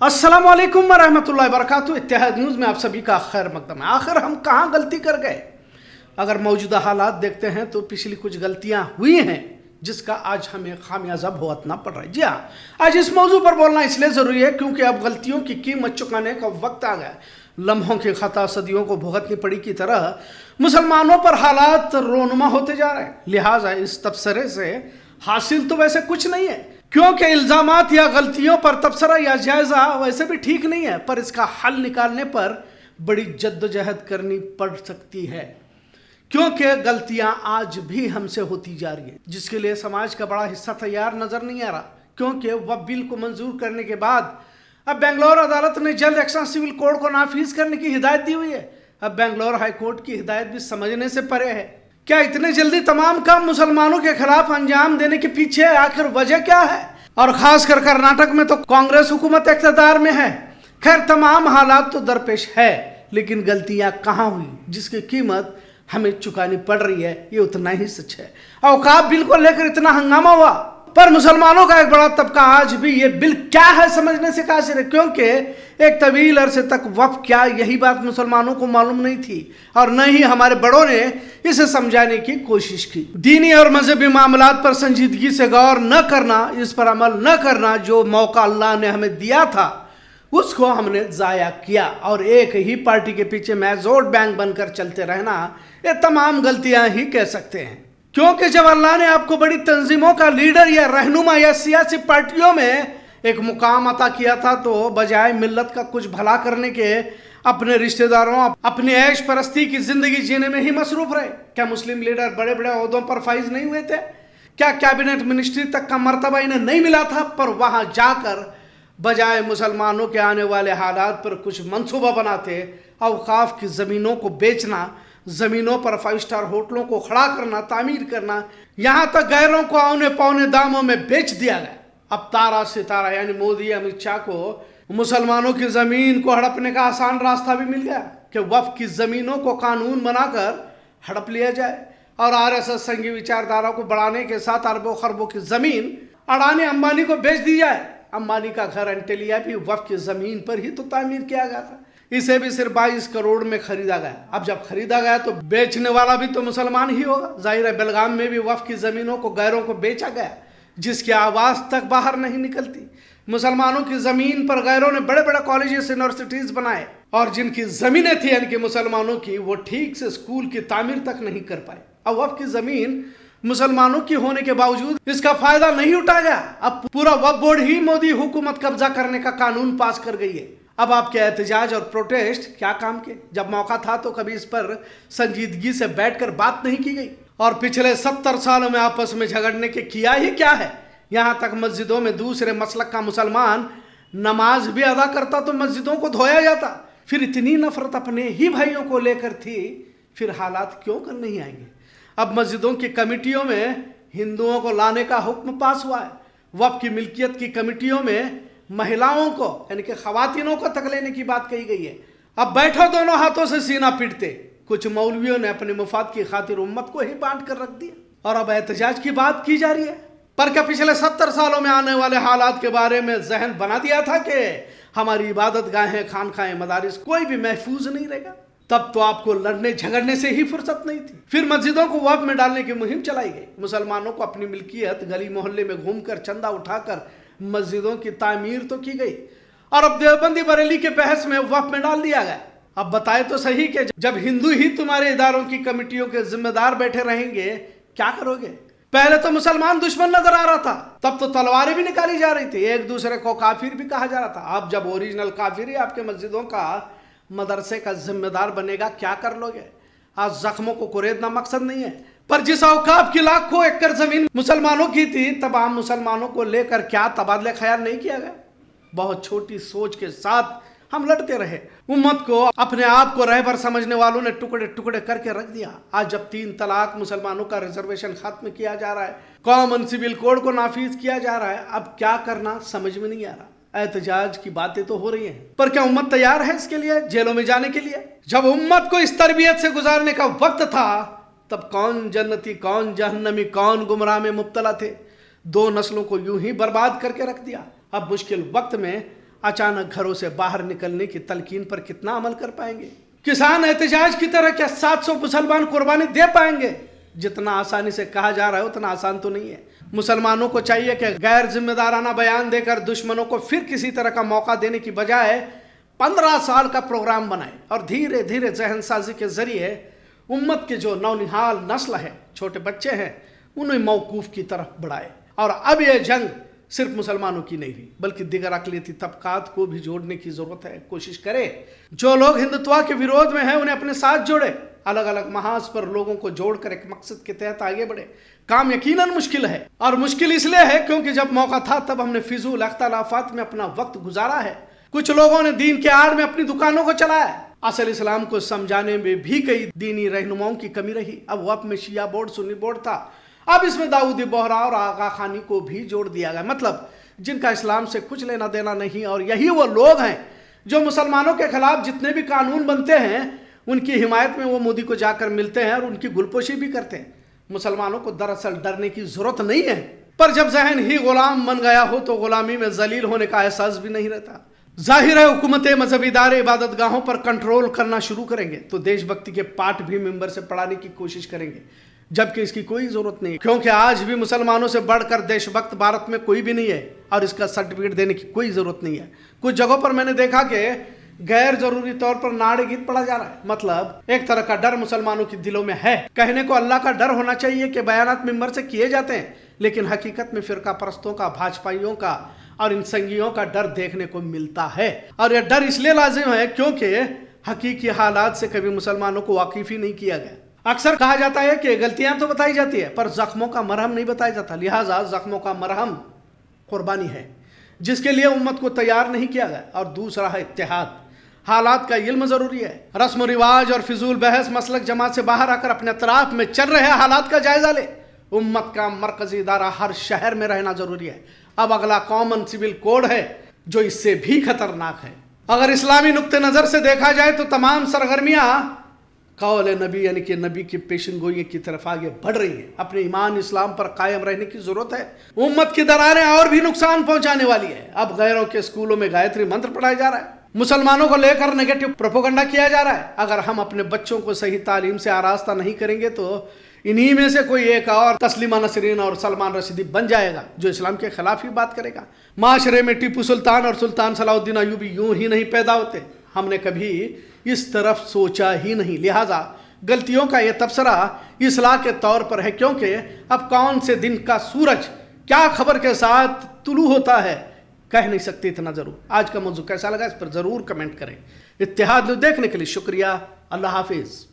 अस्सलाम वालेकुम वरहमतुल्लाहि वबरकातुहू। इत्तेहाद न्यूज़ में आप सभी का खैर मकदम है। आखिर हम कहाँ गलती कर गए? अगर मौजूदा हालात देखते हैं तो पिछली कुछ गलतियाँ हुई हैं जिसका आज हमें खामियाजा भुगतना पड़ रहा है। जी हाँ, आज इस मौजू पर बोलना इसलिए ज़रूरी है क्योंकि अब गलतियों की कीमत चुकाने का वक्त आ गया। लम्हों की खता सदियों को भुगतनी पड़ी की तरह मुसलमानों पर हालात रोनुमा होते जा रहे हैं। लिहाजा इस तबसरे से हासिल तो वैसे कुछ नहीं है, क्योंकि इल्ज़ामात या गलतियों पर तबसरा या जायज़ा वैसे भी ठीक नहीं है, पर इसका हल निकालने पर बड़ी जद्दोजहद करनी पड़ सकती है, क्योंकि गलतियां आज भी हमसे होती जा रही है जिसके लिए समाज का बड़ा हिस्सा तैयार नजर नहीं आ रहा। क्योंकि वह बिल को मंजूर करने के बाद अब बेंगलोर अदालत ने जल्द एक्शन सिविल कोड को नाफिज करने की हिदायत दी हुई है। अब बेंगलोर हाई कोर्ट की हिदायत भी समझने से परे है। क्या इतने जल्दी तमाम काम मुसलमानों के खिलाफ अंजाम देने के पीछे आखिर वजह क्या है? और खासकर कर्नाटक में तो कांग्रेस हुकूमत इख्तियार में है। खैर, तमाम हालात तो दरपेश है, लेकिन गलतियां कहाँ हुई जिसकी कीमत हमें चुकानी पड़ रही है, ये उतना ही सच है। औकाफ बिल को लेकर इतना हंगामा हुआ, पर मुसलमानों का एक बड़ा तबका आज भी ये बिल क्या है समझने से कासिर है, क्योंकि एक तवील अरसे तक वक्फ क्या यही बात मुसलमानों को मालूम नहीं थी और न ही हमारे बड़ों ने इसे समझाने की कोशिश की। दीनी और मजहबी मामलात पर संजीदगी से गौर न करना, इस पर अमल न करना, जो मौका अल्लाह ने हमें दिया था उसको हमने ज़ाया किया और एक ही पार्टी के पीछे महज वोट बैंक बनकर चलते रहना, ये तमाम गलतियां ही कह सकते हैं। क्योंकि जब अल्लाह ने आपको बड़ी तंजीमों का लीडर या रहनुमा या सियासी पार्टियों में एक मुकाम अता किया था तो बजाय मिल्लत का कुछ भला करने के अपने रिश्तेदारों, अपनी ऐश परस्ती की जिंदगी जीने में ही मसरूफ रहे। क्या मुस्लिम लीडर बड़े बड़े ओहदों पर फाइज नहीं हुए थे? क्या कैबिनेट मिनिस्ट्री तक का मर्तबा इन्हें नहीं मिला था? पर वहां जाकर बजाय मुसलमानों के आने वाले हालात पर कुछ मंसूबा बनाते, औकाफ की ज़मीनों को बेचना, ज़मीनों पर 5 स्टार होटलों को खड़ा करना, तामीर करना, यहाँ तक गैरों को औने पौने दामों में बेच दिया गया। अब तारा सितारा यानी मोदी अमित शाह को मुसलमानों की ज़मीन को हड़पने का आसान रास्ता भी मिल गया कि वक्फ की ज़मीनों को कानून बनाकर हड़प लिया जाए और RSS संघी विचारधारा को बढ़ाने के साथ अरबों खरबों की ज़मीन अडानी अंबानी को बेच दी जाए। अंबानी का घर एंटेलिया भी वक्फ की ज़मीन पर ही तो तामीर किया गया था। इसे भी सिर्फ 22 करोड़ में खरीदा गया। अब जब खरीदा गया तो बेचने वाला भी तो मुसलमान ही होगा। जाहिर है बेलगाम में भी वक्फ की ज़मीनों को गैरों को बेचा गया जिसकी आवाज़ तक बाहर नहीं निकलती। मुसलमानों की ज़मीन पर गैरों ने बड़े बड़े कॉलेजेस यूनिवर्सिटीज़ बनाए और जिनकी ज़मीनें थी यानी कि मुसलमानों की, वो ठीक से स्कूल की तामीर तक नहीं कर पाए। अब वक्फ की ज़मीन मुसलमानों की होने के बावजूद इसका फायदा नहीं उठा गया। अब पूरा वक्फ बोर्ड ही मोदी हुकूमत कब्जा करने का कानून पास कर गई है। अब आपके एहतजाज और प्रोटेस्ट क्या काम के? जब मौका था तो कभी इस पर संजीदगी से बैठकर बात नहीं की गई। और पिछले 70 सालों में आपस में झगड़ने के किया ही क्या है? यहाँ तक मस्जिदों में दूसरे मसलक का मुसलमान नमाज भी अदा करता तो मस्जिदों को धोया जाता। फिर इतनी नफरत अपने ही भाइयों को लेकर थी, फिर हालात क्यों कर नहीं आएंगे? अब मस्जिदों की कमेटियों में हिंदुओं को लाने का हुक्म पास हुआ है। वक्फ की मिल्कियत की कमेटियों में महिलाओं को यानी कि खवातीनों को तक लेने की बात कही गई है। अब बैठो दोनों हाथों से सीना पीटते। कुछ मौलवियों ने अपने मुफाद की खातिर उम्मत को ही बांट कर रख दिया और अब एहतजाज की बात की जा रही है। पर क्या पिछले 70 सालों में आने वाले हालात के बारे में जहन बना दिया था कि हमारी इबादत गाहें, खानखाएं, मदारिस कोई भी महफूज नहीं रहेगा? तब तो आपको लड़ने झगड़ने से ही फुर्सत नहीं थी। फिर मस्जिदों को वक्फ में डालने की मुहिम चलाई गई। मुसलमानों को अपनी मिल्कियत गली मोहल्ले में घूमकर चंदा उठाकर मस्जिदों की तामीर तो की गई और अब देवबंदी बरेली के बहस में वक्फ में डाल दिया गया। अब बताए तो सही कि जब हिंदू ही तुम्हारे इदारों की कमेटियों के जिम्मेदार बैठे रहेंगे, क्या करोगे? पहले तो मुसलमान दुश्मन नजर आ रहा था, तब तो तलवारें भी निकाली जा रही थी, एक दूसरे को काफिर भी कहा जा रहा था। अब जब ओरिजिनल काफिर ही आपके मस्जिदों का, मदरसे का जिम्मेदार बनेगा, क्या कर लोगे? आज जख्मों को कुरेदना मकसद नहीं है, पर जिस औकाफ की लाखों एकड़ जमीन मुसलमानों की थी, तमाम मुसलमानों को लेकर क्या तबादले ख्याल नहीं किया गया? बहुत छोटी सोच के साथ हम लड़ते रहे। उम्मत को, अपने आप को रहबर समझने वालों ने टुकड़े टुकड़े करके रख दिया। आज जब 3 तलाक, मुसलमानों का रिजर्वेशन खत्म किया जा रहा है, कॉमन सिविल कोड को नाफिज किया जा रहा है, अब क्या करना समझ में नहीं आ रहा। एहतजाज की बातें तो हो रही हैं, पर क्या उम्मत तैयार है इसके लिए, जेलों में जाने के लिए? जब उम्मत को इस तरबियत से गुजारने का वक्त था, तब कौन जन्नती, कौन जहन्नमी, कौन गुमराह में मुब्तला थे। 2 नस्लों को यूं ही बर्बाद करके रख दिया। अब मुश्किल वक्त में अचानक घरों से बाहर निकलने की तलकीन पर कितना अमल कर पाएंगे? किसान एहतजाज की तरह क्या 700 मुसलमान कुर्बानी दे पाएंगे? जितना आसानी से कहा जा रहा है उतना आसान तो नहीं है। मुसलमानों को चाहिए कि गैर जिम्मेदाराना बयान देकर दुश्मनों को फिर किसी तरह का मौका देने की बजाय 15 साल का प्रोग्राम बनाए और धीरे धीरे जहनसाजी के जरिए उम्मत के जो नौनिहाल नस्ल है, छोटे बच्चे हैं, उन्हें मौकूफ की तरफ बढ़ाए। और अब यह जंग सिर्फ मुसलमानों की नहीं रही बल्कि दिगर अक़लियती तबकात को भी जोड़ने की जरूरत है। कोशिश करें जो लोग हिंदुत्व के विरोध में हैं उन्हें अपने साथ जोड़े, अलग अलग महाज पर लोगों को जोड़कर एक मकसद के तहत आगे बढ़े। काम यकीनन मुश्किल है, और मुश्किल इसलिए है क्योंकि जब मौका था तब हमने फिजूल अख्तलाफात में अपना वक्त गुजारा है। कुछ लोगों ने दीन के आड़ में अपनी दुकानों को चलाया। असल इस्लाम को समझाने में भी कई दीनी रहनुमाओं की कमी रही। अब वक्त में शिया बोर्ड सुन्नी बोर्ड था, अब इसमें दाऊदी बोहरा और आगा खानी को भी जोड़ दिया गया, मतलब जिनका इस्लाम से कुछ लेना देना नहीं। और यही वो लोग हैं जो मुसलमानों के खिलाफ जितने भी कानून बनते हैं उनकी हिमायत में वो मोदी को जाकर मिलते हैं और उनकी गुलपोशी भी करते हैं। मुसलमानों को दरअसल डरने की जरूरत नहीं है, पर जब जहन ही गुलाम बन गया हो तो गुलामी में जलील होने का एहसास भी नहीं रहता। जाहिर है हुकूमतें मजहबी इदारे इबादत गाहों पर कंट्रोल करना शुरू करेंगे तो देशभक्ति के पाठ भी मिंबर से पढ़ाने की कोशिश करेंगे, जबकि इसकी कोई जरूरत नहीं, क्योंकि आज भी मुसलमानों से बढ़कर देशभक्त भारत में कोई भी नहीं है और इसका सर्टिफिकेट देने की कोई जरूरत नहीं है। कुछ जगहों पर मैंने देखा कि गैर जरूरी तौर पर नारे गीत पढ़ा जा रहा है, मतलब एक तरह का डर मुसलमानों के दिलों में है। कहने को अल्लाह का डर होना चाहिए कि बयानात मिंबर से किए जाते हैं, लेकिन हकीकत में फिरका परस्तों का, भाजपाइयों का और इन संगियों का डर देखने को मिलता है। और यह डर इसलिए लाजिम है क्योंकि हकीकी हालात से कभी मुसलमानों को वाकिफ ही नहीं किया गया। अक्सर कहा जाता है कि गलतियां तो बताई जाती है पर जख्मों का मरहम नहीं बताया जाता, लिहाजा जख्मों का मरहम कुर्बानी है जिसके लिए उम्मत को तैयार नहीं किया गया। और दूसरा है इत्तेहाद। हालात का इल्म जरूरी है। रस्म रिवाज और फिजूल बहस मसलक जमात से बाहर आकर अपने अतराफ में चल रहे हालात का जायजा ले। उम्मत का मरकजी इदारा हर शहर में रहना जरूरी है। अब अगला कॉमन सिविल कोड है जो इससे भी खतरनाक है। अगर इस्लामी नुक्ते नजर से देखा जाए तो तमाम सरगर्मियां कौल नबी यानी कि नबी की पेशनगोई की तरफ आगे बढ़ रही है। अपने ईमान इस्लाम पर कायम रहने की जरूरत है। उम्मत की दरारें और भी नुकसान पहुंचाने वाली है। अब गैरों के स्कूलों में गायत्री मंत्र पढ़ाया जा रहा है, मुसलमानों को लेकर नेगेटिव प्रोपोगंडा किया जा रहा है। अगर हम अपने बच्चों को सही तालीम से आरास्ता नहीं करेंगे तो इन्हीं में से कोई एक और तस्लीमा नसरीन और सलमान रशीदी बन जाएगा जो इस्लाम के खिलाफ ही बात करेगा। माशरे में टीपू सुल्तान और सुल्तान सलाउद्दीन अयूबी यूं ही नहीं पैदा होते, हमने कभी इस तरफ सोचा ही नहीं। लिहाजा गलतियों का यह तबसरा इस्लाह के तौर पर है, क्योंकि अब कौन से दिन का सूरज क्या खबर के साथ तुलू होता है कह नहीं सकते। इतना जरूर, आज का मौजू कैसा लगा इस पर जरूर कमेंट करें। इत्तेहाद न्यूज़ देखने के लिए शुक्रिया। अल्लाह हाफिज।